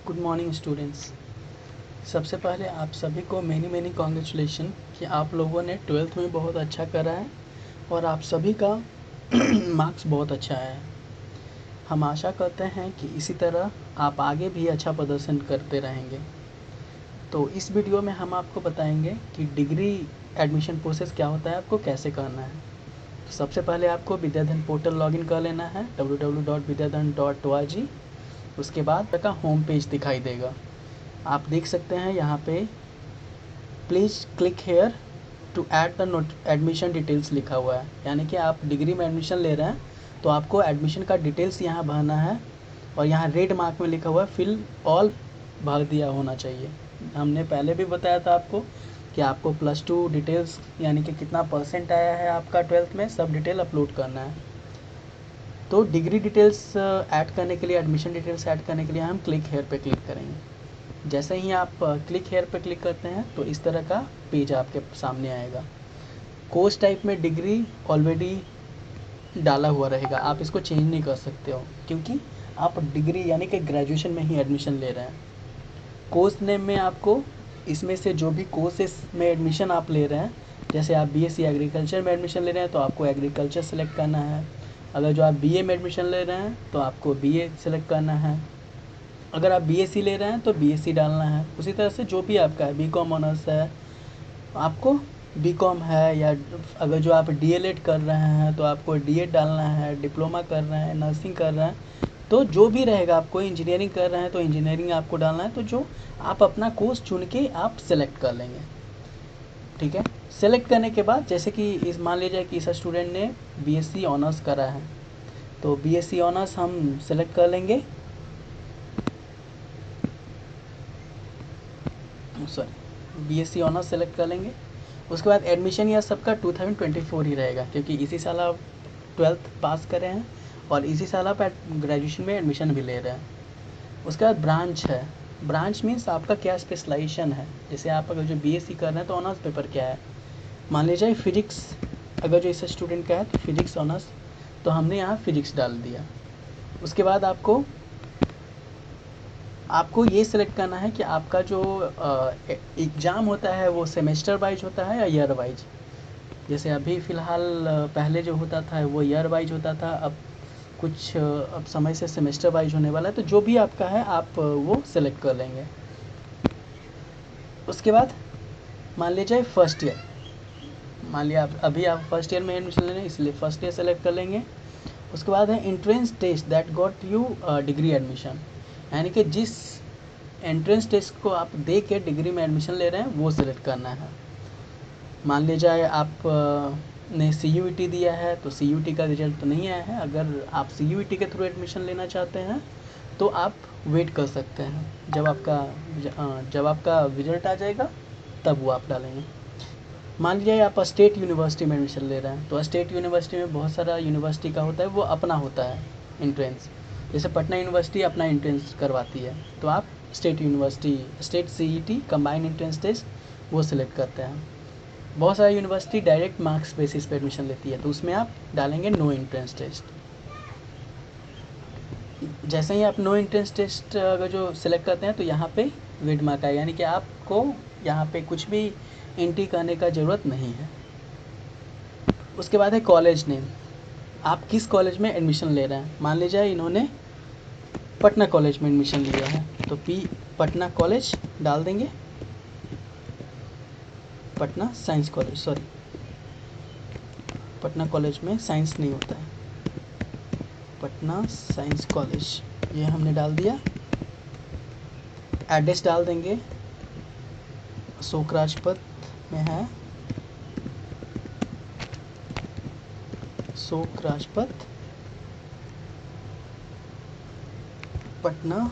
Good morning students. सबसे पहले आप सभी को मेनी मेनी कॉन्ग्रेचुलेशन कि आप लोगों ने 12th में बहुत अच्छा करा है और आप सभी का मार्क्स बहुत अच्छा आया है। हम आशा करते हैं कि इसी तरह आप आगे भी अच्छा प्रदर्शन करते रहेंगे। तो इस वीडियो में हम आपको बताएंगे कि डिग्री एडमिशन प्रोसेस क्या होता है, आपको कैसे करना है। तो सबसे पहले आपको विद्याधन पोर्टल लॉगिन कर लेना है www.vidyadhan.org। उसके बाद का होम पेज दिखाई देगा। आप देख सकते हैं यहाँ पे please click here to add the note admission details लिखा हुआ है, यानी कि आप डिग्री में एडमिशन ले रहे हैं तो आपको एडमिशन का डिटेल्स यहाँ भरना है और यहाँ रेड मार्क में लिखा हुआ है फिल ऑल भर दिया होना चाहिए। हमने पहले भी बताया था आपको कि आपको +2 डिटेल्स यानी कि कितना परसेंट आया है आपका 12th में, सब डिटेल अपलोड करना है। तो डिग्री डिटेल्स ऐड करने के लिए, एडमिशन डिटेल्स ऐड करने के लिए हम क्लिक हेयर पे क्लिक करेंगे। जैसे ही आप क्लिक हेयर पे क्लिक करते हैं तो इस तरह का पेज आपके सामने आएगा। कोर्स टाइप में डिग्री ऑलरेडी डाला हुआ रहेगा, आप इसको चेंज नहीं कर सकते हो क्योंकि आप डिग्री यानी कि ग्रेजुएशन में ही एडमिशन ले रहे हैं। कोर्स नेम में आपको इसमें से जो भी कोर्सेस में एडमिशन आप ले रहे हैं, जैसे आप बीएससी एग्रीकल्चर में एडमिशन ले रहे हैं तो आपको एग्रीकल्चर सेलेक्ट करना है। अगर जो आप बीए में एडमिशन ले रहे हैं तो आपको बीए सेलेक्ट करना है। अगर आप बीएससी ले रहे हैं तो बीएससी डालना है। उसी तरह से जो भी आपका है, बीकॉम ऑनर्स है आपको बीकॉम है, या अगर जो आप डीएलएड कर रहे हैं तो आपको डीएड डालना है, डिप्लोमा कर रहे हैं, नर्सिंग कर रहे हैं तो जो भी रहेगा, आपको इंजीनियरिंग कर रहे हैं तो इंजीनियरिंग आपको डालना है। तो जो आप अपना कोर्स चुन के आप सेलेक्ट कर लेंगे, ठीक है। सेलेक्ट करने के बाद जैसे कि इस मान लीजिए कि इस स्टूडेंट ने बीएससी ऑनर्स करा है तो बीएससी ऑनर्स हम सेलेक्ट कर लेंगे, सॉरी बीएससी ऑनर्स सेलेक्ट कर लेंगे। उसके बाद एडमिशन यह सबका 2024 ही रहेगा क्योंकि इसी साल आप 12th पास कर रहे हैं और इसी साल आप ग्रेजुएशन में एडमिशन भी ले रहे हैं। उसके बाद ब्रांच है। ब्रांच मीन्स आपका क्या स्पेशलाइजेशन है। जैसे आप अगर जो बीएससी कर रहे हैं तो ऑनर्स पेपर क्या है, मान लीजिए फिजिक्स, अगर जो इस स्टूडेंट का है तो फिजिक्स ऑनर्स, तो हमने यहाँ फिजिक्स डाल दिया। उसके बाद आपको ये सिलेक्ट करना है कि आपका जो एग्ज़ाम होता है वो सेमेस्टर वाइज होता है या ईयर वाइज। जैसे अभी फ़िलहाल पहले जो होता था वो ईयर वाइज होता था, अब कुछ अब समय से सेमेस्टर वाइज होने वाला है। तो जो भी आपका है आप वो सेलेक्ट कर लेंगे। उसके बाद मान लीजिए फर्स्ट ईयर, मान लिया आप अभी आप फर्स्ट ईयर में एडमिशन ले रहे हैं इसलिए फर्स्ट ईयर सेलेक्ट कर लेंगे। उसके बाद है entrance test that got you degree admission, यानी कि जिस एंट्रेंस टेस्ट को आप दे के डिग्री में एडमिशन ले रहे हैं वो सिलेक्ट करना है। मान लीजिए आप ने सी दिया है तो सी का रिजल्ट तो नहीं आया है। अगर आप सी के थ्रू एडमिशन लेना चाहते हैं तो आप वेट कर सकते हैं, जब आपका रिजल्ट आ जाएगा तब वो आप डालेंगे। मान लीजिए आप स्टेट यूनिवर्सिटी में एडमिशन ले रहे हैं तो स्टेट यूनिवर्सिटी में बहुत सारा यूनिवर्सिटी का होता है, वो अपना होता है एंट्रेंस। जैसे पटना यूनिवर्सिटी अपना एंट्रेंस करवाती है तो आप state university, state CET combined entrance test वो सिलेक्ट करते हैं। बहुत सारी यूनिवर्सिटी डायरेक्ट मार्क्स बेसिस पे एडमिशन लेती है तो उसमें आप डालेंगे नो एंट्रेंस टेस्ट। जैसे ही आप नो एंट्रेंस टेस्ट अगर जो सिलेक्ट करते हैं तो यहाँ पे रेड मार्क आएगा, यानी कि आपको यहाँ पे कुछ भी एंट्री करने का ज़रूरत नहीं है। उसके बाद है कॉलेज नेम, आप किस कॉलेज में एडमिशन ले रहे हैं। मान लीजिए इन्होंने पटना कॉलेज में एडमिशन लिया है तो पटना कॉलेज डाल देंगे। Patna science college, sorry Patna college में साइंस नहीं होता है, पटना साइंस कॉलेज ये हमने डाल दिया। एड्रेस डाल देंगे, अशोक राजपथ में है, Ashok Rajpath Patna.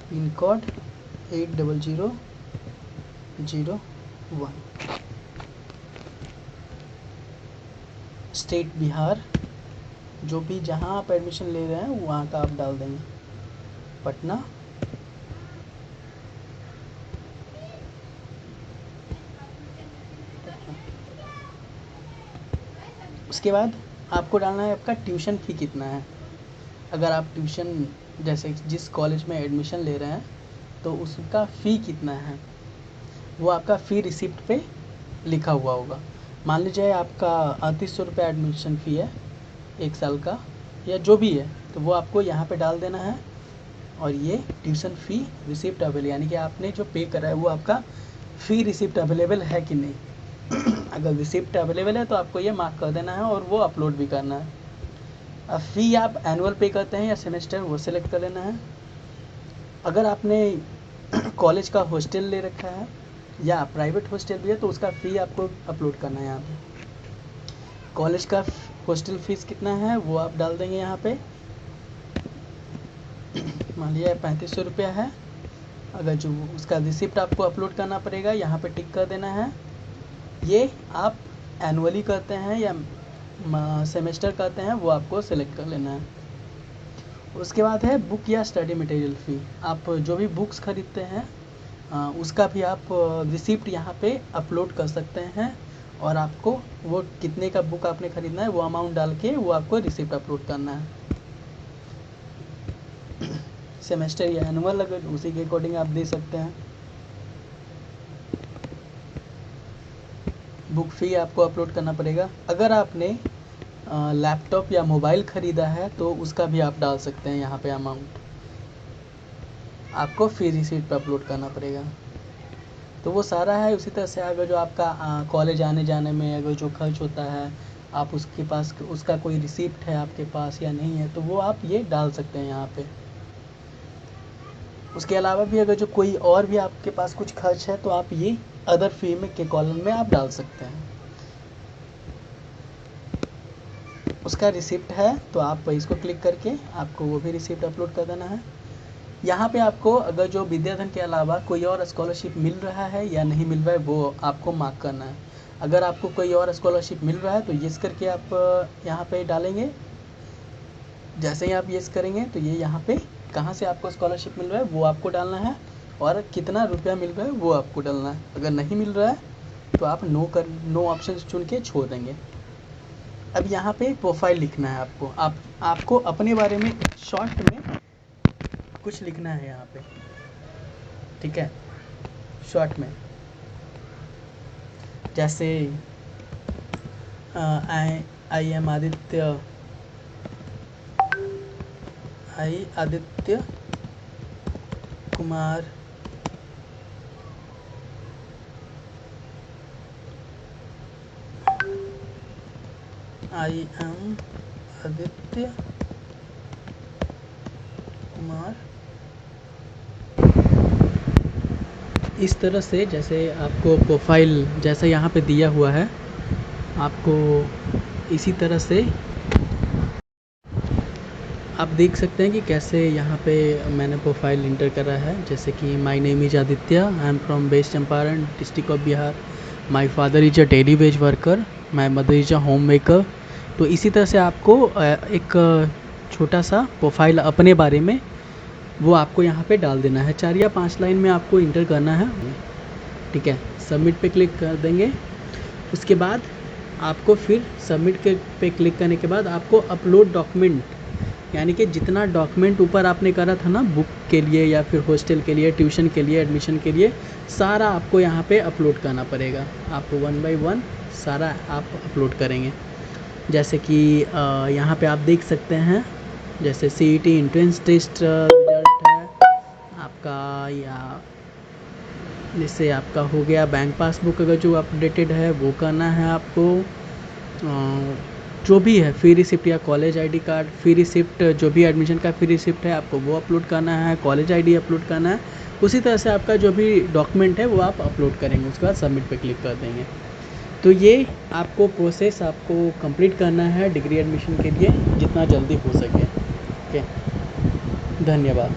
Pin code 800001। State Bihar, जो भी जहाँ आप एडमिशन ले रहे हैं वहाँ का आप डाल देंगे, पटना। उसके बाद आपको डालना है आपका ट्यूशन फ़ी कितना है। अगर आप ट्यूशन जैसे जिस कॉलेज में एडमिशन ले रहे हैं तो उसका फ़ी कितना है वो आपका फ़ी रिसिप्ट पे लिखा हुआ होगा। मान लीजिए आपका 3800 रुपये एडमिशन फ़ी है 1 साल का या जो भी है, तो वो आपको यहाँ पे डाल देना है। और ये ट्यूशन फ़ी रिसिप्ट अवेलेबल, यानी कि आपने जो पे करा है वो आपका फ़ी रिसिप्ट अवेलेबल है कि नहीं। अगर रिसिप्ट अवेलेबल है तो आपको ये मार्क कर देना है और वो अपलोड भी करना है। अब फ़ी आप एनुअल पे करते हैं या सेमेस्टर वो सिलेक्ट कर लेना है। अगर आपने कॉलेज का हॉस्टल ले रखा है या प्राइवेट हॉस्टल भी है तो उसका फ़ी आपको अपलोड करना है यहाँ पे। कॉलेज का हॉस्टल फीस कितना है वो आप डाल देंगे यहाँ पे। मान लिया 3500 रुपया है। अगर जो उसका रिसिप्ट आपको अपलोड करना पड़ेगा, यहाँ पे टिक कर देना है। ये आप एनुअली करते हैं या सेमेस्टर करते हैं वो आपको सेलेक्ट कर लेना है। उसके बाद है बुक या स्टडी मटेरियल फ़ी। आप जो भी बुक्स खरीदते हैं उसका भी आप रिसिप्ट यहाँ पे अपलोड कर सकते हैं और आपको वो कितने का बुक आपने ख़रीदना है वो अमाउंट डाल के वो आपको रिसिप्ट अपलोड करना है। सेमेस्टर या एनुअल अगर उसी के अकॉर्डिंग आप दे सकते हैं। बुक फ़ी आपको अपलोड करना पड़ेगा। अगर आपने लैपटॉप या मोबाइल ख़रीदा है तो उसका भी आप डाल सकते हैं यहाँ पे अमाउंट। आपको फ़ी रिसीट पे अपलोड करना पड़ेगा। तो वो सारा है। उसी तरह से अगर जो आपका कॉलेज आने जाने में अगर जो खर्च होता है आप उसके पास उसका कोई रिसिप्ट है आपके पास या नहीं है तो वो आप ये डाल सकते हैं यहाँ पे। उसके अलावा भी अगर जो कोई और भी आपके पास कुछ खर्च है तो आप ये अदर फी में के कॉलम में आप डाल सकते हैं। उसका रिसिप्ट है तो आप इसको क्लिक करके आपको वो भी रिसिप्ट अपलोड कर देना है। यहाँ पे आपको अगर जो विद्याधन के अलावा कोई और स्कॉलरशिप मिल रहा है या नहीं मिल रहा है वो आपको मार्क करना है। अगर आपको कोई और स्कॉलरशिप मिल रहा है तो यस करके आप यहाँ पे डालेंगे। जैसे ही आप यस करेंगे तो ये यहाँ पे कहाँ से आपको स्कॉलरशिप मिल रहा है वो आपको डालना है और कितना रुपया मिल रहा है वो आपको डालना है। अगर नहीं मिल रहा है तो आप नो ऑप्शन चुन के छोड़ देंगे। अब यहाँ पे प्रोफाइल लिखना है आपको अपने बारे में शॉर्ट में कुछ लिखना है यहाँ पे, ठीक है। शॉर्ट में जैसे I am Aditya Kumar I am Aditya Kumar. इस तरह से जैसे आपको प्रोफाइल जैसे यहाँ पे दिया हुआ है आपको इसी तरह से आप देख सकते हैं कि कैसे यहाँ पे मैंने प्रोफाइल इंटर करा है। जैसे कि my name is Aditya, I am from West Champaran district of Bihar, my father is a daily wage worker, my mother is a home maker. तो इसी तरह से आपको एक छोटा सा प्रोफाइल अपने बारे में वो आपको यहाँ पे डाल देना है। 4 या 5 लाइन में आपको इंटर करना है, ठीक है। सबमिट पे क्लिक कर देंगे। उसके बाद आपको फिर सबमिट पे क्लिक करने के बाद आपको अपलोड डॉक्यूमेंट, यानी कि जितना डॉक्यूमेंट ऊपर आपने करा था ना बुक के लिए या फिर हॉस्टल के लिए, ट्यूशन के लिए, एडमिशन के लिए, सारा आपको यहाँ पे अपलोड करना पड़ेगा। आप 1 बाय 1 सारा आप अपलोड करेंगे। जैसे कि यहाँ पे आप देख सकते हैं जैसे CET एंट्रेंस टेस्ट रिजल्ट है आपका, या जैसे आपका हो गया बैंक पासबुक अगर जो अपडेटेड है वो करना है आपको। जो भी है फ़ी रिसिप्ट या कॉलेज आईडी कार्ड, फ़ी रिसिप्ट जो भी एडमिशन का फ़ी रिसिप्ट है आपको वो अपलोड करना है, कॉलेज आईडी अपलोड करना है। उसी तरह से आपका जो भी डॉक्यूमेंट है वो आप अपलोड करेंगे। उसके बाद सबमिट पे क्लिक कर देंगे। तो ये आपको प्रोसेस आपको कंप्लीट करना है डिग्री एडमिशन के लिए जितना जल्दी हो सके। ओके, धन्यवाद।